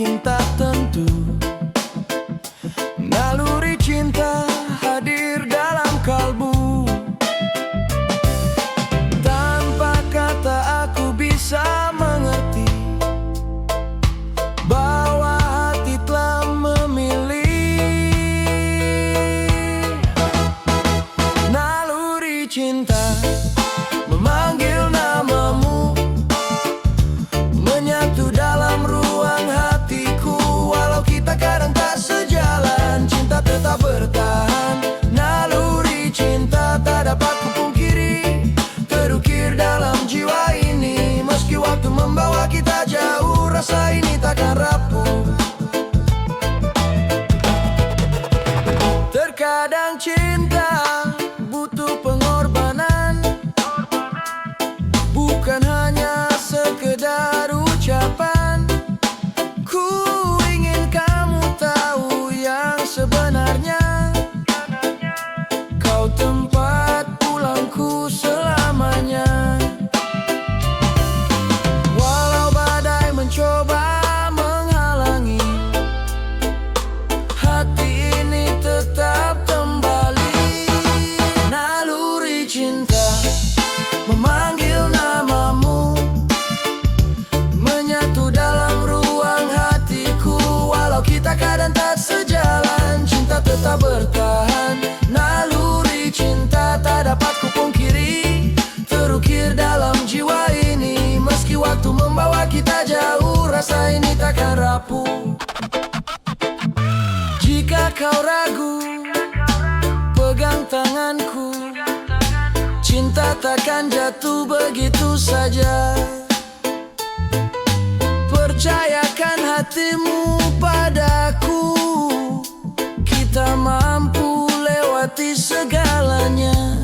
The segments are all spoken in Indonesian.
semakin tak tentu. Naluri cinta hadir dalam kalbu. Tanpa kata aku bisa mengerti bahwa hati telah memilih. Naluri cinta memanggil namamu, menyatu dalam ruang hatiku. Walau kita kadang tak sejalan, cinta tetap bertahan. Naluri cinta tak dapat kupungkiri, terukir dalam jiwa ini. Meski waktu membawa kita jauh, rasa ini takkan rapuh. Terkadang cinta butuh pengorbanan, bukan hanya sekedar ucapan. Ku ingin kamu tahu yang sebenarnya, kau tempat pulangku selamanya. Walau badai mencoba menghalangi, hati ini tetap kembali. Naluri cinta memanggil namamu, menyatu dalam ruang hatiku. Walau kita kadang tak sejalan, cinta tetap bertahan. Naluri cinta tak dapat kupungkiri, terukir dalam jiwa ini. Meski waktu membawa kita jauh, rasa ini takkan rapuh. Jika kau ragu, pegang tanganku, cinta takkan jatuh begitu saja. Percayakan hatimu padaku, kita mampu lewati segalanya.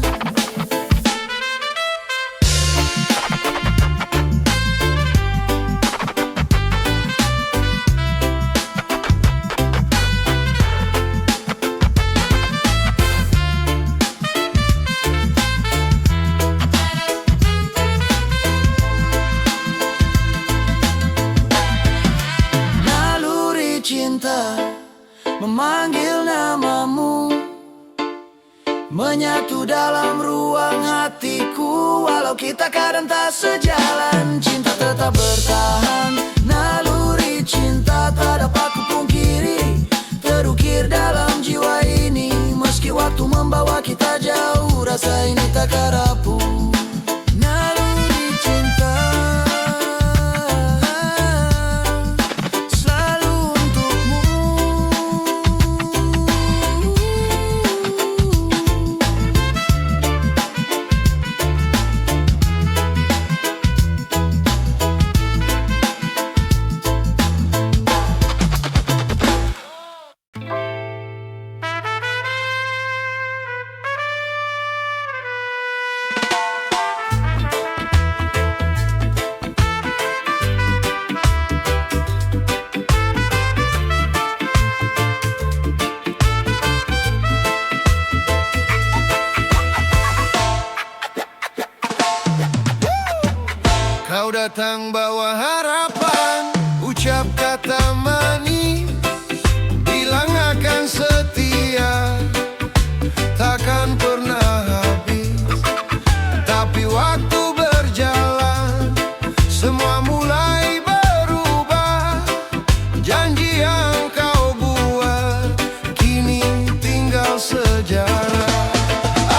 Cinta memanggil namamu, menyatu dalam ruang hatiku. Walau kita kadang tak sejalan, cinta tetap bertahan. Naluri cinta tak dapat kupungkiri, terukir dalam jiwa ini. Meski waktu membawa kita jauh, rasa ini takkan rapuh. Naluri cinta kau datang bawa harapan, ucap kata manis, bilang akan setia, takkan pernah habis. Tapi waktu berjalan, semua mulai berubah. Janji yang kau buat, kini tinggal sejarah.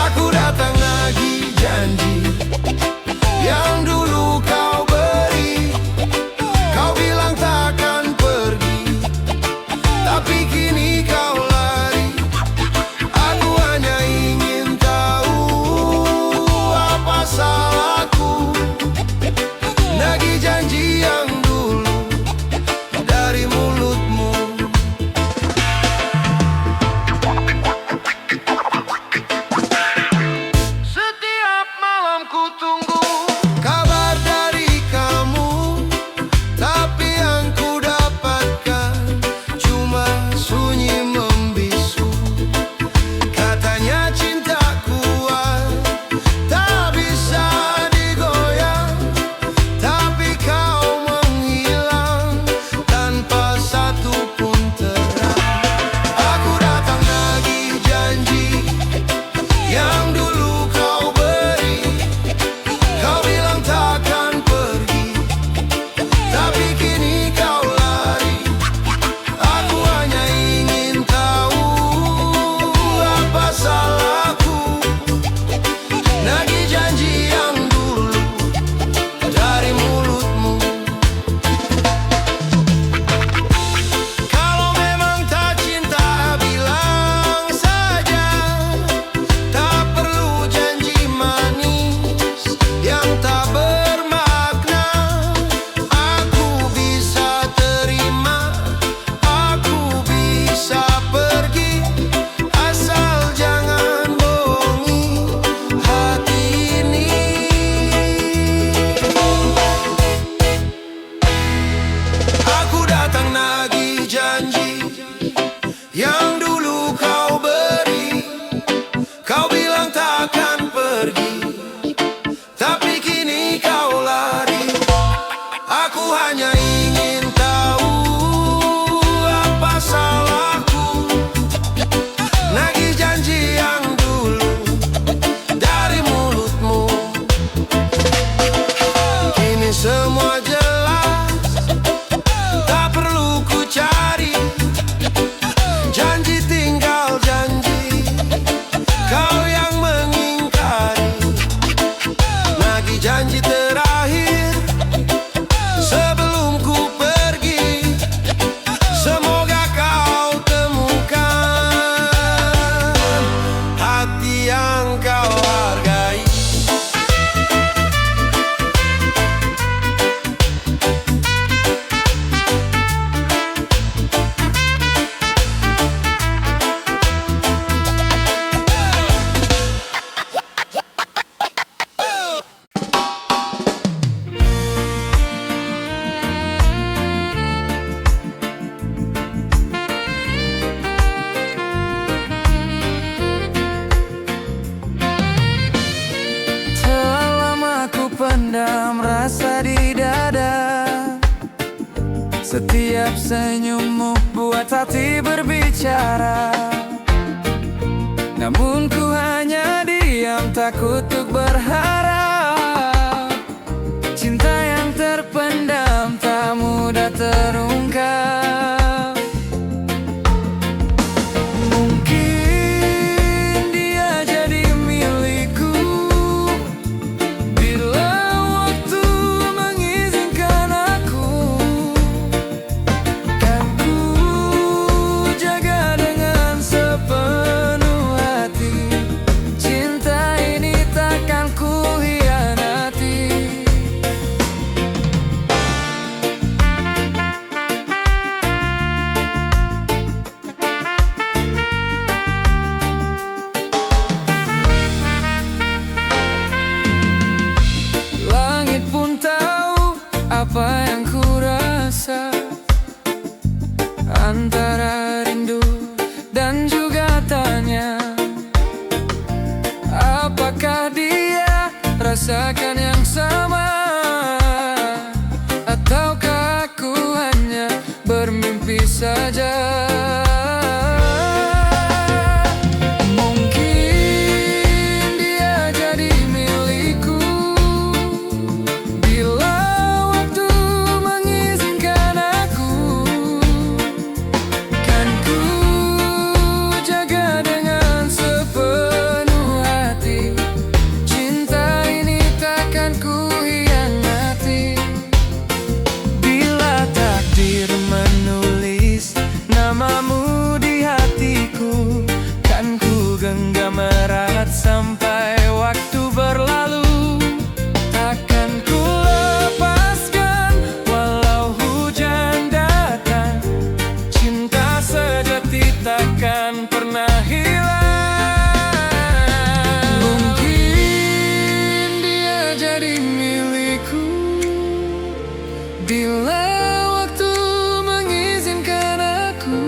Aku datang lagi, janji yang dulu kau beri, kau Setiap senyummu buat hati berbicara. Namun ku hanya diam, takut untuk berharap. Cinta yang terpendam tak mudah terungkap. Mungkin dia jadi milikku bila waktu mengizinkan aku. Kan ku jaga dengan sepenuh hati. Cinta ini takkan ku hianati. Langit pun tahu apa yang ku rasa, antara rindu dan juga tanya. Apakah dia rasakan yang sama, ataukah aku hanya bermimpi saja? Mungkin dia jadi milikku bila waktu mengizinkan aku. Kan ku jaga dengan sepenuh hati. Cinta ini takkan ku hianati. Bila takdir menulis namamu di hatiku, kan ku genggam erat sampai waktu berlalu. Takkan ku lepaskan walau hujan datang. Cinta sejati takkan pernah hilang. Mungkin dia jadi milikku bila waktu mengizinkan aku.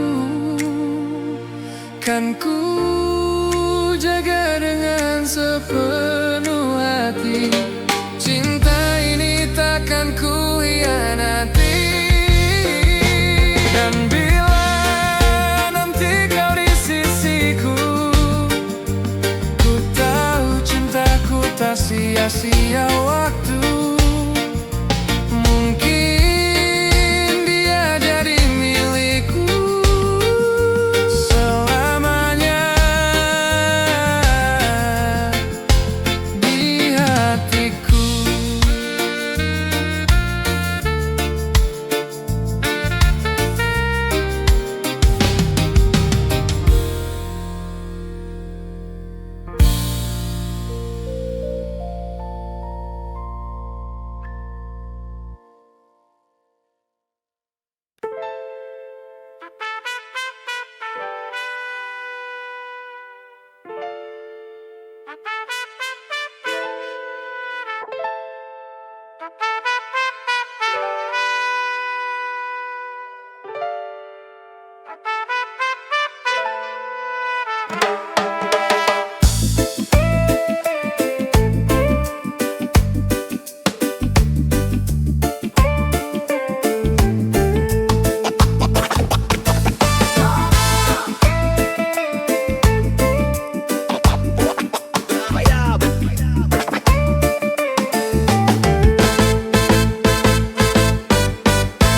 Kan ku jaga dengan sepenuh hati. Cinta ini takkan ku hianati. Dan bila nanti kau di sisiku, ku tahu cintaku tak sia-sia waktu. Mungkin dia jadi milikku selamanya di hatiku.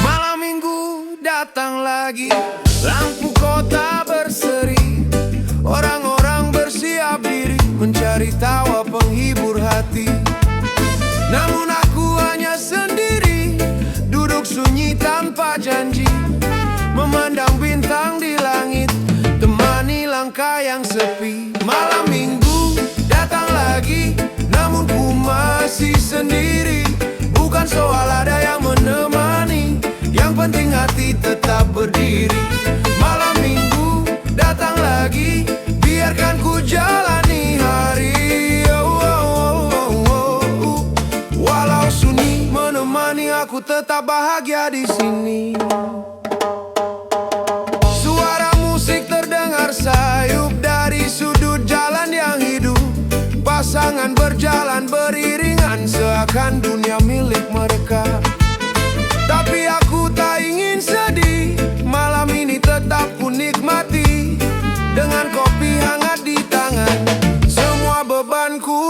Malam minggu datang lagi, lampu kota berseri. Orang-orang bersiap diri mencari tawa penghibur hati. Namun aku hanya sendiri, duduk sunyi tanpa janji, memandang bintang di langit, temani langkah yang sepi. Malam minggu datang lagi, namun ku masih sendiri. Bukan soal ada yang menemani, yang penting hati tetap berdiri. Malam minggu datang lagi, biarkan ku jalani hari. Walau sunyi menemani aku tetap bahagia di sini. Suara musik terdengar sayup dari sudut jalan yang hidup. Pasangan berjalan beriringan seakan dunia milik mereka. Tapi aku tak ingin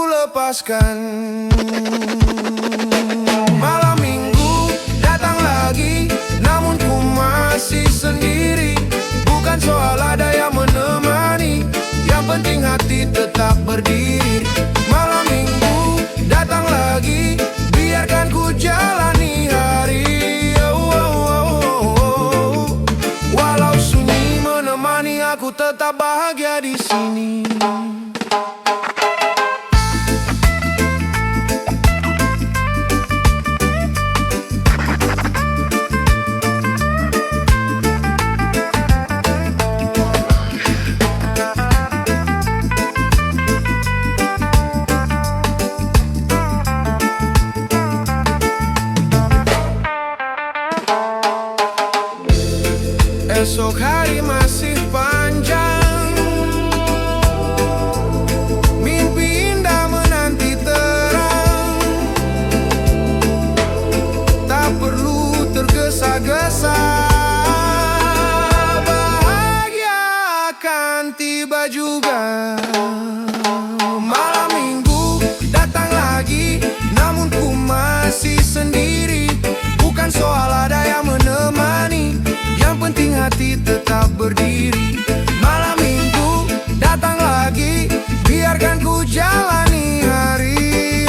lepaskan. Malam minggu datang lagi, namun ku masih sendiri. Bukan soal ada yang menemani, yang penting hati tetap berdiri. Malam minggu datang lagi, biarkan ku jalani hari. Walau sunyi menemani, aku tetap bahagia di sini. Esok hari masih panjang, mimpi indah menanti terang. Tak perlu tergesa-gesa, bahagia akan tiba juga. Malam minggu datang lagi, namun ku masih sendiri. Bukan soal ada yang menemani, yang penting hati tetap berdiri. Malam minggu datang lagi, biarkan ku jalani hari.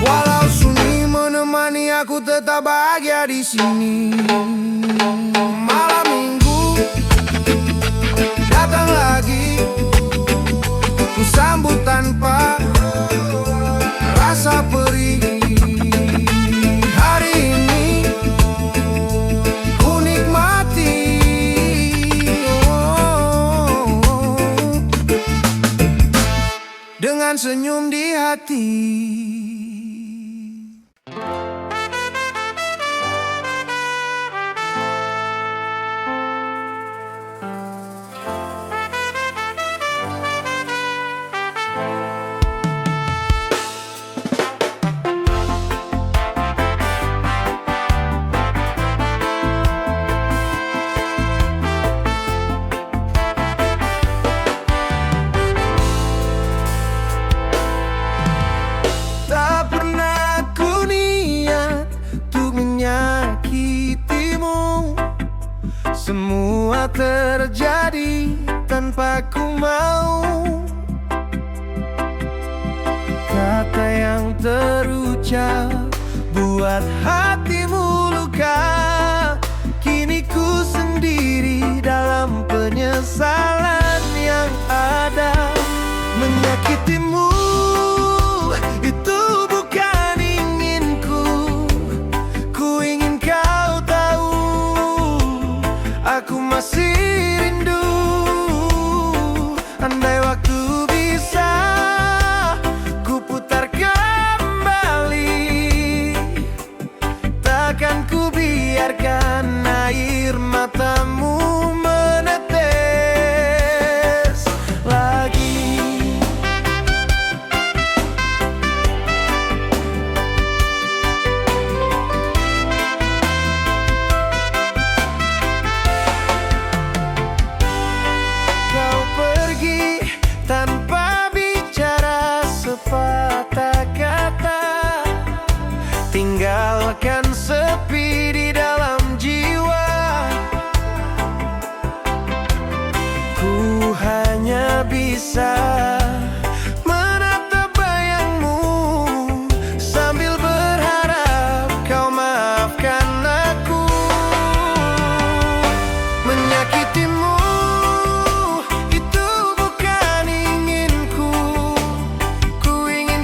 Walau sunyi menemani, aku tetap bahagia di sini. Malam minggu datang lagi, ku sambut tanpa rasa perih. Dengan senyum di hati. Semua terjadi tanpa ku mau. Kata yang terucap buat hatimu luka. Kini ku sendiri dalam penyesalan yang ada. Menyakitimu itu bukan inginku. Ku ingin kau tahu, aku masih rindu. Andai waktu bisa ku putar kembali, takkan ku biarkan air matamu menetes lagi. Tanpa bicara sepatah kata, tinggalkan sepi di dalam jiwa. Ku hanya bisa menatap bayangmu sambil berharap kau maafkan aku. Menyakitimu itu bukan inginku. Ku ingin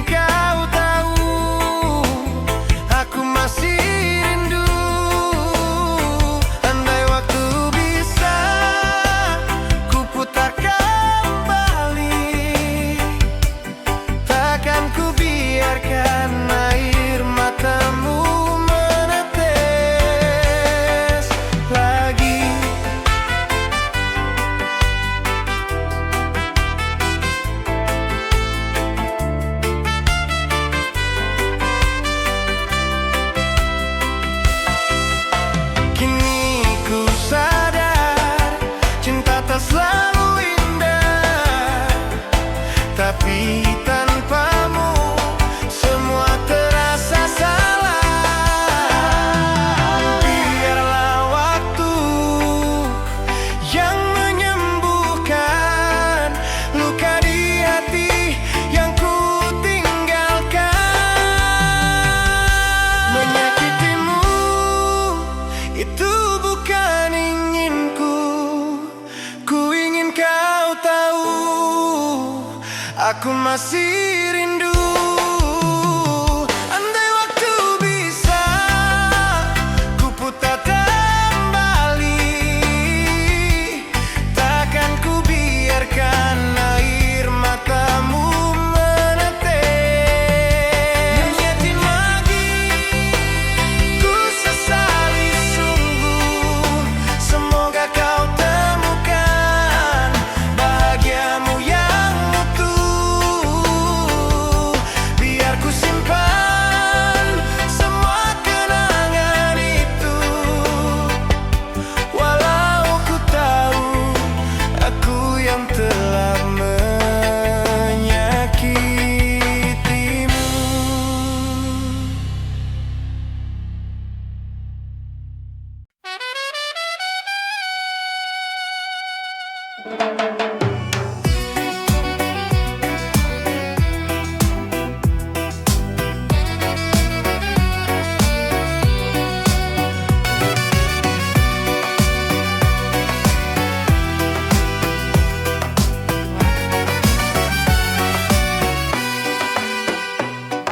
Tapi tanpamu semua terasa salah. Biarlah waktu yang menyembuhkan luka di hati yang ku tinggalkan. Menyakitimu itu bukan inginku. Ku ingin kau tahu, aku masih rindu. Andai waktu bisa ku putar kembali, takkan ku biarkan air matamu menetes. Menyatin lagi, ku sesali sungguh. Semoga kau temukan bahagiamu yang utuh. Biar ku simpan semua kenangan itu, walau ku tahu aku yang telah menyakitimu.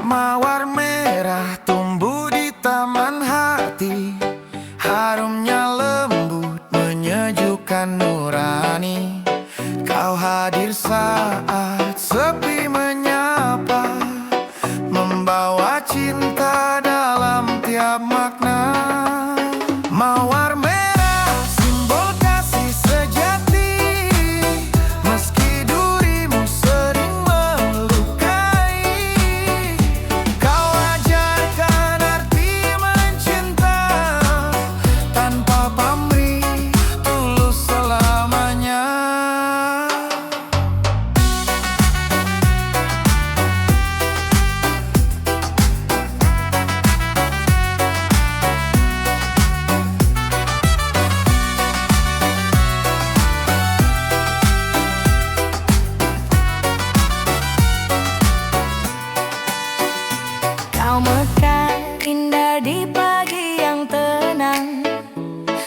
Mawar merah tumbuh di taman hati, harumnya lembut menyejukkan nurani. Kau hadir saat sepi menyapa, membawa cinta dalam tiap makna. Mawar merah simbol kasih sejati, meski durimu sering melukai. Kau ajarkan arti mencinta tanpa pamrih, tulus selamanya. Kau mekar indah di pagi yang tenang,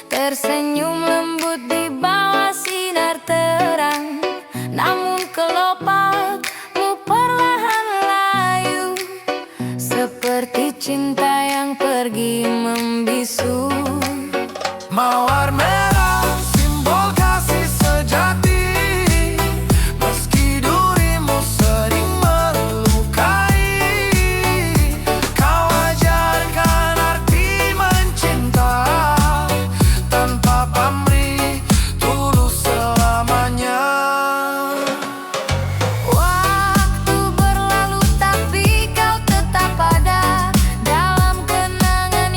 tersenyum lembut di bawah sinar terang. Namun kelopakmu perlahan layu, seperti cinta yang pergi membisu. Mawar merah simbol kasih sejati, meski durimu sering melukai. Kau ajarkan arti mencinta tanpa pamrih, tulus selamanya. Waktu berlalu tapi kau tetap ada dalam kenangan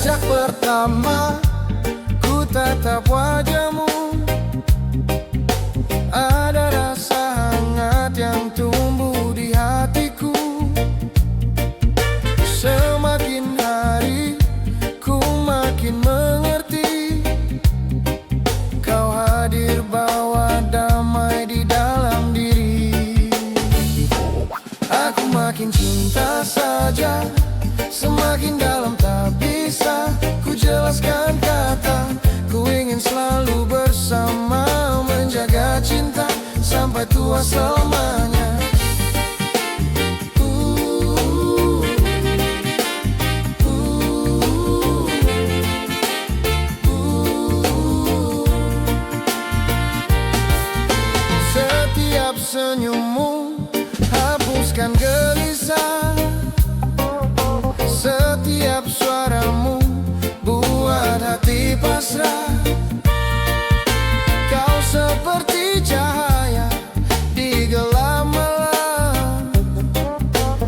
Sejak pertama ku tatap wajahmu, ada rasa hangat yang tumbuh di hatiku. Semakin hari ku makin mengerti, kau hadir bawa damai di dalam diri. Aku makin cinta saja, semakin dalam tak bisa ku jelaskan kata. Ku ingin selalu bersama, menjaga cinta sampai tua selamanya. Setiap senyummu hapuskan gelisah, setiap suaramu buat hati pasrah. Kau seperti cahaya di gelap malam,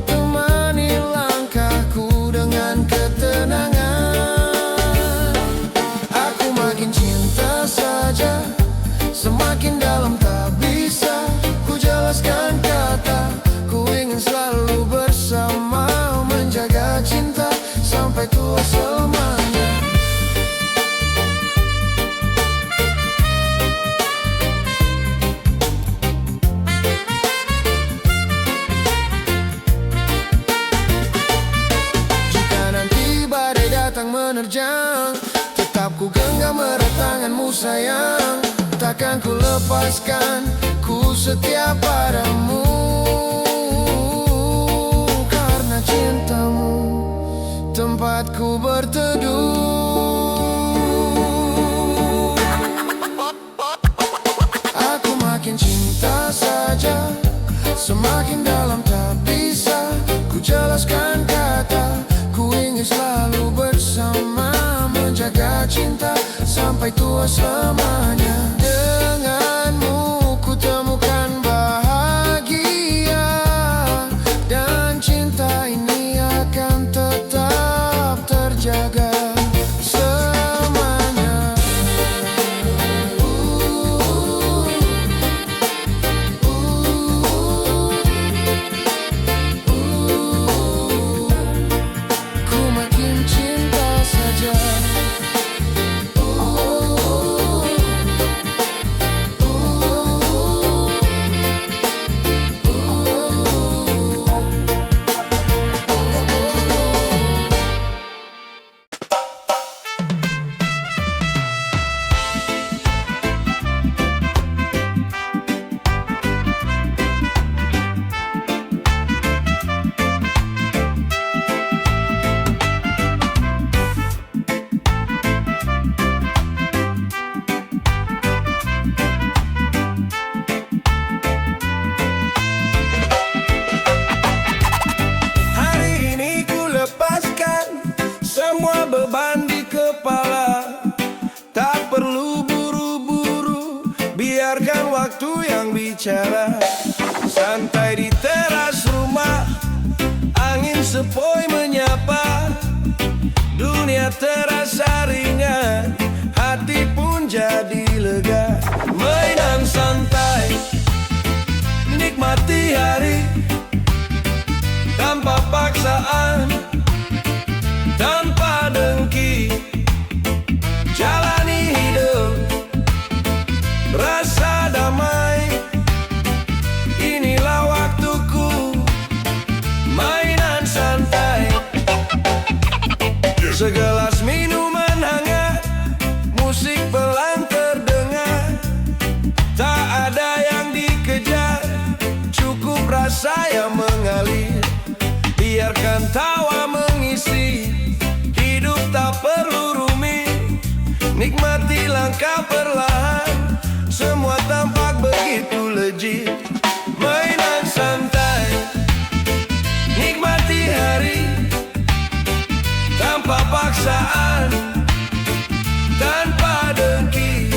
temani langkahku dengan ketenangan. Aku makin cinta saja, semakin dalam tak bisa ku jelaskan kata. Ku ingin selalu bersama, menjaga cinta sampai tua selamanya. Jika nanti badai datang menerjang, tetap ku genggam erat tanganmu sayang. Takkan ku lepaskan, ku setia padamu. Karena cintamu tempatku berteduh. Aku makin cinta saja, semakin dalam tak bisa ku jelaskan kata. Ku ingin selalu bersama, menjaga cinta sampai tua selamanya. Denganmu ku temukan bahagia, dan cinta ini akan tetap terjaga selamanya. Ku makin cinta saja. Semua beban di kepala, tak perlu buru-buru, biarkan waktu yang bicara. Santai di teras rumah, angin sepoi menyapa. Dunia terasa ringan, hati pun jadi lega. Mainan santai, nikmati hari tanpa paksaan, tanpa dengki. Jalani hidup, rasa damai. Inilah waktuku, mainan santai. Segelas minuman hangat, musik pelan terdengar. Tak ada yang dikejar, cukup rasa yang mengalir. Biarkan tawa mengisi hidup, tak perlu rumit. Nikmati langkah perlahan, semua tampak begitu legit. Mainan santai, nikmati hari tanpa paksaan, tanpa dengki.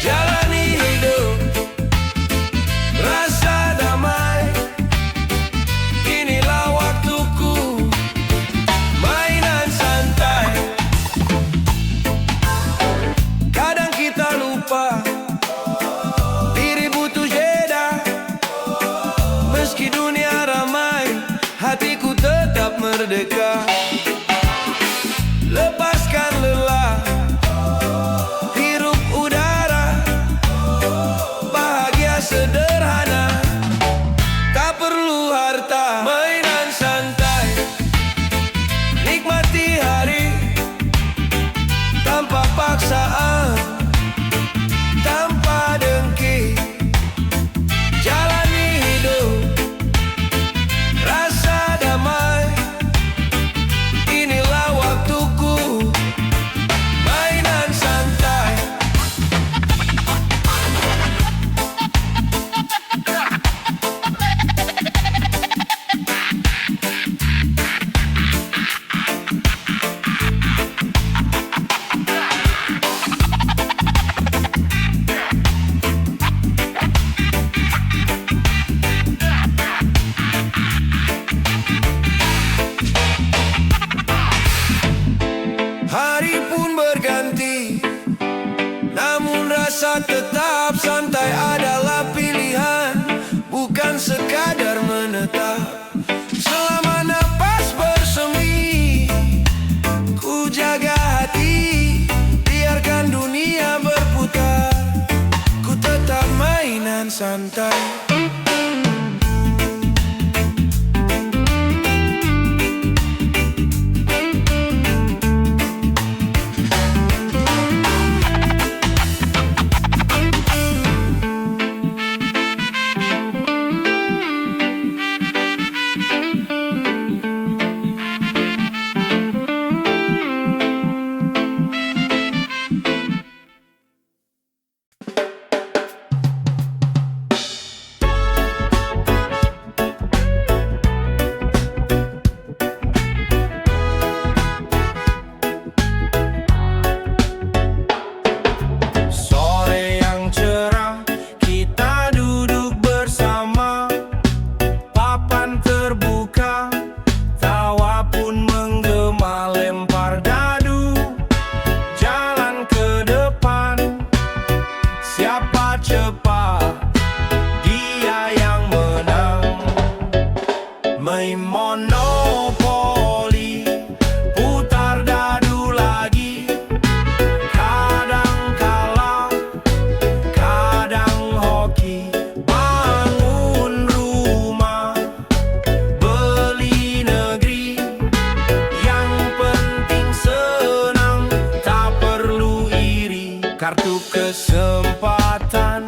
Jalani hidup, rasa damai. Inilah waktuku, mainan santai. hatiku tetap merdeka. Lepaskan lelah, hirup udara, bahagia sederhana, tak perlu harta. Mainan santai, nikmati hari tanpa paksaan, tanpa dengki. Jalani hidup, rasa damai, inilah waktuku. Mainan santai. Hari pun berganti, namun rasa tetap santai adalah pilihan, bukan sekadar menetap. Selama napas bersemi, ku jaga hati, biarkan dunia berputar, ku tetap mainan santai. Monopoli, putar dadu lagi, kadang kalah, kadang hoki. Bangun rumah, beli negeri, yang penting senang, tak perlu iri. Kartu kesempatan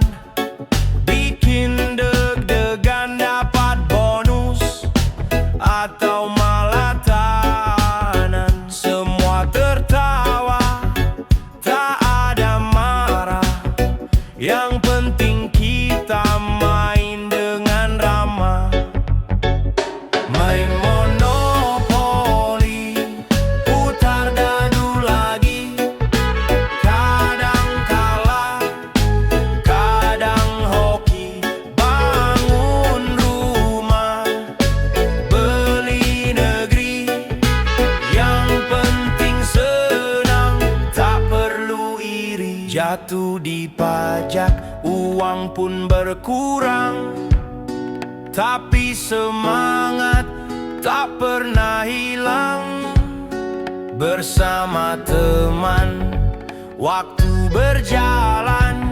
bikin deg-degan, dapat bonus atau malah tahanan. Semua tertawa, tak ada marah, yang penting kita main dengan ramah. Main monopoli, putar dadu lagi, kadang kalah, kadang hoki. Bangun rumah, beli negeri, yang penting senang, tak perlu iri. Jatuh di pajak, uang pun berkurang, tapi semangat tak pernah hilang. Bersama teman, waktu berjalan,